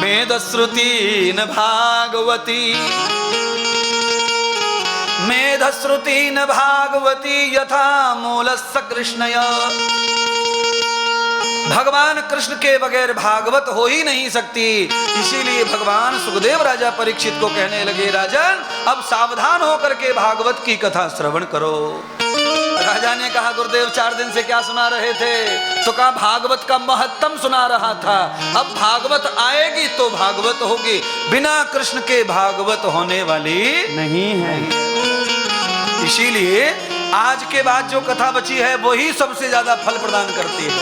मेधश्रुतीन भागवती, मेधश्रुतीन भागवती यथा मूलस्य कृष्णय। भगवान कृष्ण के बगैर भागवत हो ही नहीं सकती। इसीलिए भगवान सुखदेव राजा परीक्षित को कहने लगे, राजन अब सावधान होकर के भागवत की कथा श्रवण करो। राजा ने कहा, गुरुदेव 4 दिन से क्या सुना रहे थे? तो कहा भागवत का महत्तम सुना रहा था। अब भागवत आएगी तो भागवत होगी, बिना कृष्ण के भागवत होने वाली नहीं है। इसीलिए आज के बाद जो कथा बची है वही सबसे ज्यादा फल प्रदान करती है।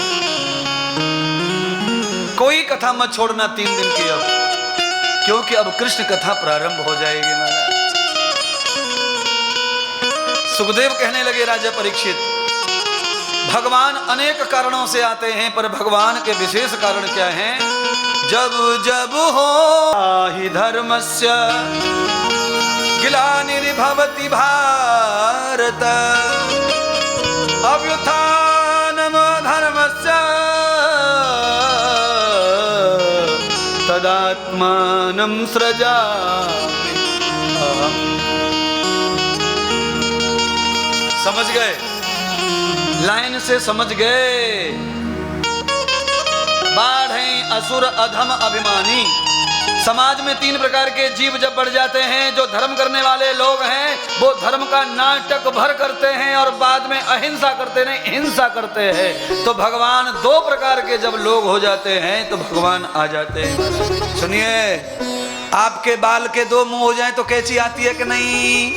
कोई कथा मत छोड़ना 3 दिन की अब, क्योंकि अब कृष्ण कथा प्रारंभ हो जाएगी महाराज। सुखदेव कहने लगे, राजा परीक्षित भगवान अनेक कारणों से आते हैं, पर भगवान के विशेष कारण क्या हैं? जब जब हो ही धर्मस्य ग्लानिर्भवति भारत, अभ्युत्थानम् अधर्मस्य तदात्मानं सृजामि अहम्। समझ गए? लाइन से समझ गए? बाढ़ हैं असुर अधम अभिमानी। समाज में 3 प्रकार के जीव जब बढ़ जाते हैं, जो धर्म करने वाले लोग हैं वो धर्म का नाटक भर करते हैं और बाद में अहिंसा करते नहीं हिंसा करते हैं। तो भगवान 2 प्रकार के जब लोग हो जाते हैं तो भगवान आ जाते हैं। सुनिए, आपके बाल के 2 मुंह हो जाएं तो कैची आती है कि नहीं?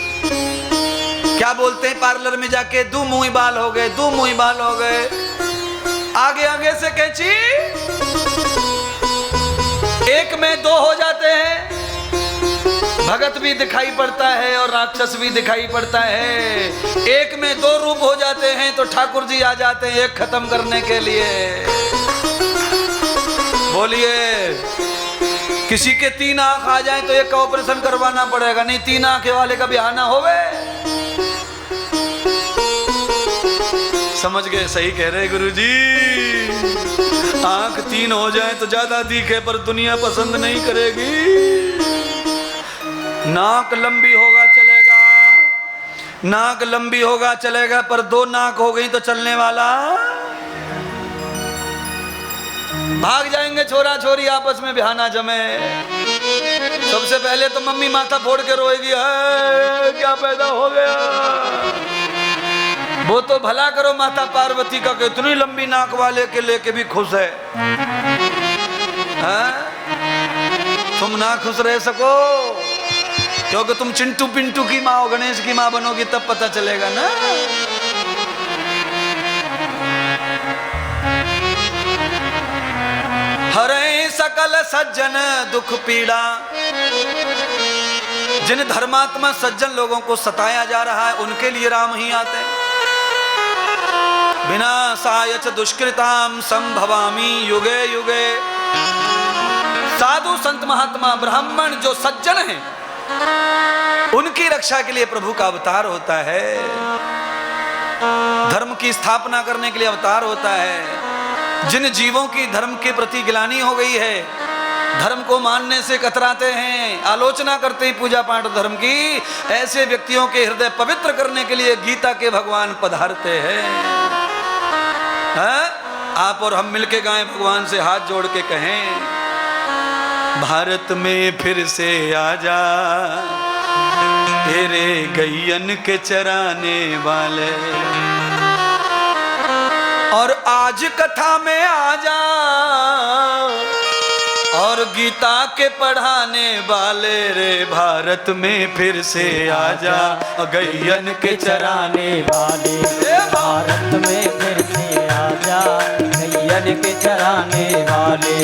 क्या बोलते हैं पार्लर में जाके, 2 मुंह बाल हो गए, 2 मुंह बाल हो गए। आगे आगे से कैची, 1 में 2 हो जाते हैं। भगत भी दिखाई पड़ता है और राक्षस भी दिखाई पड़ता है। 1 में 2 रूप हो जाते हैं तो ठाकुर जी आ जाते हैं 1 खत्म करने के लिए। बोलिए, किसी के 3 आंख आ जाए तो 1 का ऑपरेशन करवाना पड़ेगा, नहीं 3 आंखें वाले का बहाना होवे। समझ गए? सही कह रहे गुरुजी। आंख 3 हो जाए तो ज्यादा दिखे, पर दुनिया पसंद नहीं करेगी। नाक लंबी होगा चलेगा, नाक लंबी होगा चलेगा, पर 2 नाक हो गई तो चलने वाला भाग जाएंगे। छोरा छोरी आपस में बहाना जमे। सबसे पहले तो मम्मी माथा फोड़ के रोएगी, है क्या पैदा हो गया। वो तो भला करो माता पार्वती का, इतनी लंबी नाक वाले के लेके भी खुश है। तुम ना खुश रह सको, क्योंकि तुम चिंटू पिंटू की माँ हो, गणेश की माँ बनोगी तब पता चलेगा ना। हरे सकल सज्जन दुख पीड़ा। जिन धर्मात्मा सज्जन लोगों को सताया जा रहा है उनके लिए राम ही आते हैं। विनाशाय च दुष्कृताम संभवामि युगे युगे। साधु संत महात्मा ब्राह्मण जो सज्जन हैं उनकी रक्षा के लिए प्रभु का अवतार होता है। धर्म की स्थापना करने के लिए अवतार होता है। जिन जीवों की धर्म के प्रति गिलानी हो गई है, धर्म को मानने से कतराते हैं, आलोचना करते हैं पूजा पाठ धर्म की, ऐसे व्यक्तियों के हृदय पवित्र करने के लिए गीता के भगवान पधारते हैं। आप और हम मिलके गाएं, भगवान से हाथ जोड़ के कहें, भारत में फिर से आजा तेरे गैयन के चराने वाले, और आज कथा में आजा और गीता के पढ़ाने वाले रे। भारत में फिर से आजा गैयन के चराने वाले, भारत में फिर से आजा गैयन के चराने वाले।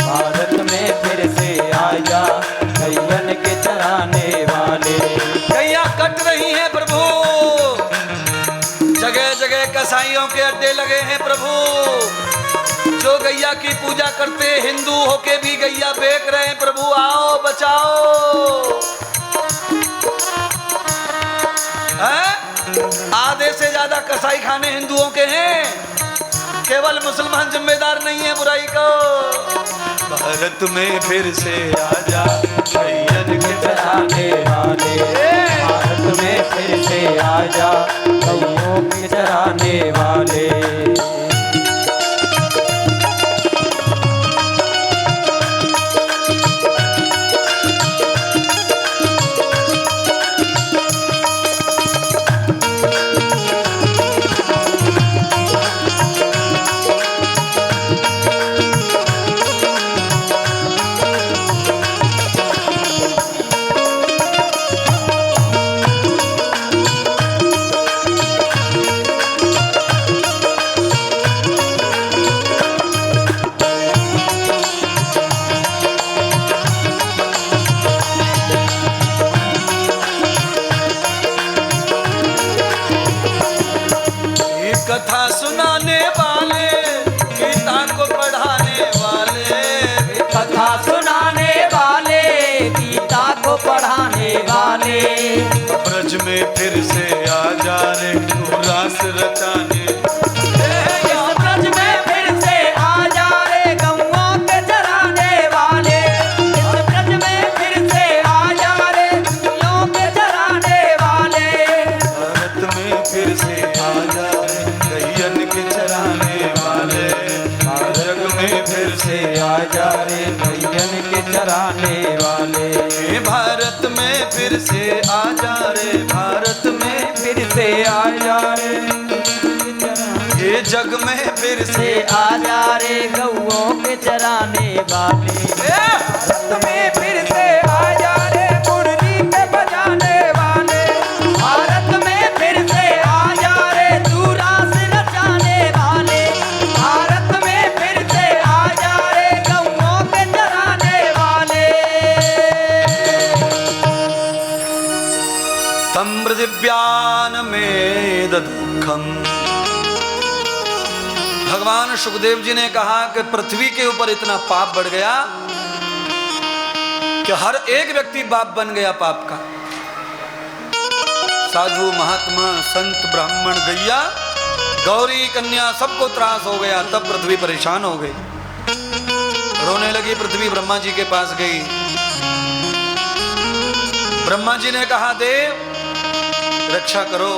भारत में फिर से आजा गैयन के चराने वाले। गैया कट रही हैं प्रभु, जगह जगह कसाईयों के अड्डे लगे हैं प्रभु। जो गैया की पूजा करते हिंदू होके भी गैया बेच रहे हैं प्रभु, आओ बचाओ। आधे से ज्यादा कसाई खाने हिंदुओं के हैं। केवल मुसलमान जिम्मेदार नहीं है बुराई को। भारत में फिर से आजा गैयन के चराने वाले, भारत में फिर से आजा गौओं के चराने वाले। कथा सुनाने वाले, गीता को पढ़ाने वाले, कथा सुनाने वाले, गीता को पढ़ाने वाले। ब्रज में फिर से आजा रे तू रास रचाने। इस ब्रज में फिर से आजा रे गौओं के चराने वाले, इस ब्रज में फिर से आजा रे गौओं के चराने वाले। भारत में फिर से आजा गैयन के चराने वाले, जग में फिर से आजा रे गैयन के चराने वाले। भारत में फिर से आजा रे, भारत में फिर से आजा रे, ये जग में फिर से आजा रे गौओं के चराने वाले। भारत में फिर से आजा रे मुरली के बजाने वाले, भारत में फिर से आजा रे तू रास रचाने वाले। भारत में फिर से आजा रे गौओं के चराने वाले। तम्र दिव्यान में दुखम। भगवान सुखदेव जी ने कहा कि पृथ्वी के ऊपर इतना पाप बढ़ गया कि हर एक व्यक्ति बाप बन गया पाप का। साधु महात्मा संत ब्राह्मण गैया गौरी कन्या सबको त्रास हो गया। तब पृथ्वी परेशान हो गई, रोने लगी पृथ्वी। ब्रह्मा जी के पास गई। ब्रह्मा जी ने कहा देव रक्षा करो।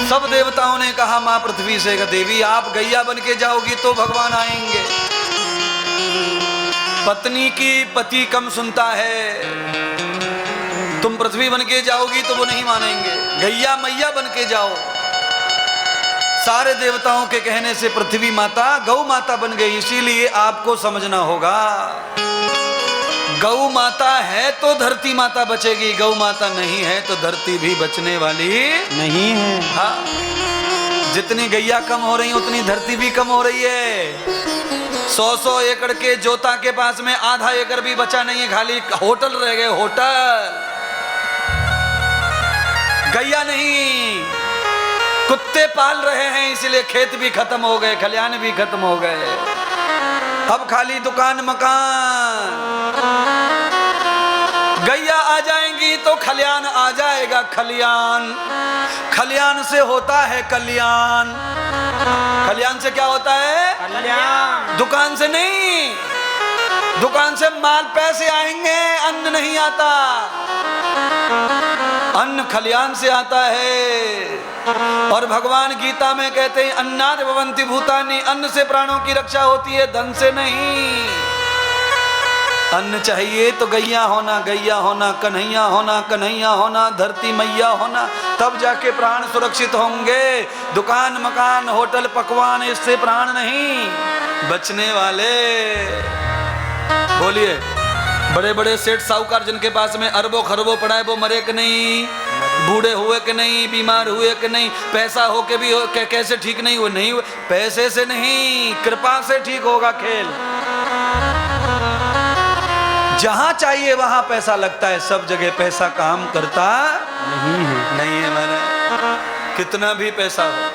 सब देवताओं ने कहा मां पृथ्वी से देवी आप गैया बन के जाओगी तो भगवान आएंगे। पत्नी की पति कम सुनता है, तुम पृथ्वी बन के जाओगी तो वो नहीं मानेंगे। गैया मैया बन के जाओ। सारे देवताओं के कहने से पृथ्वी माता गौ माता बन गई। इसीलिए आपको समझना होगा, गौ माता है तो धरती माता बचेगी, गौ माता नहीं है तो धरती भी बचने वाली नहीं है। हाँ, जितनी गैया कम हो रही उतनी धरती भी कम हो रही है। 100 एकड़ के जोता के पास में आधा एकड़ भी बचा नहीं है, खाली होटल रह गए। होटल गैया नहीं, कुत्ते पाल रहे हैं, इसलिए खेत भी खत्म हो गए, खलियान भी खत्म हो गए। अब खाली दुकान मकान। गैया आ जाएंगी तो खलियान आ जाएगा। खलियान, खलियान से होता है कल्याण। खलियान से क्या होता है? कल्याण। दुकान से नहीं, दुकान से माल पैसे आएंगे, अन्न नहीं आता। अन्न खलियान से आता है। और भगवान गीता में कहते हैं अन्नाद भवन्ति भूतानि, अन्न से प्राणों की रक्षा होती है, धन से नहीं। अन्न चाहिए तो गैया होना, गैया होना, कन्हैया होना, कन्हैया होना, धरती मैया होना, तब जाके प्राण सुरक्षित होंगे। दुकान मकान होटल पकवान इससे प्राण नहीं बचने वाले। बोलिए, बड़े बड़े सेठ साहूकार जिनके पास में अरबों खरबों पड़ा है, वो मरे कि नहीं, बूढ़े हुए कि नहीं, बीमार हुए कि नहीं, पैसा हो के भी हो कैसे ठीक नहीं हुए? नहीं हुए। पैसे से नहीं, कृपा से ठीक होगा खेल। जहां चाहिए वहां पैसा लगता है, सब जगह पैसा काम करता नहीं है। नहीं है मैंने कितना भी पैसा हो,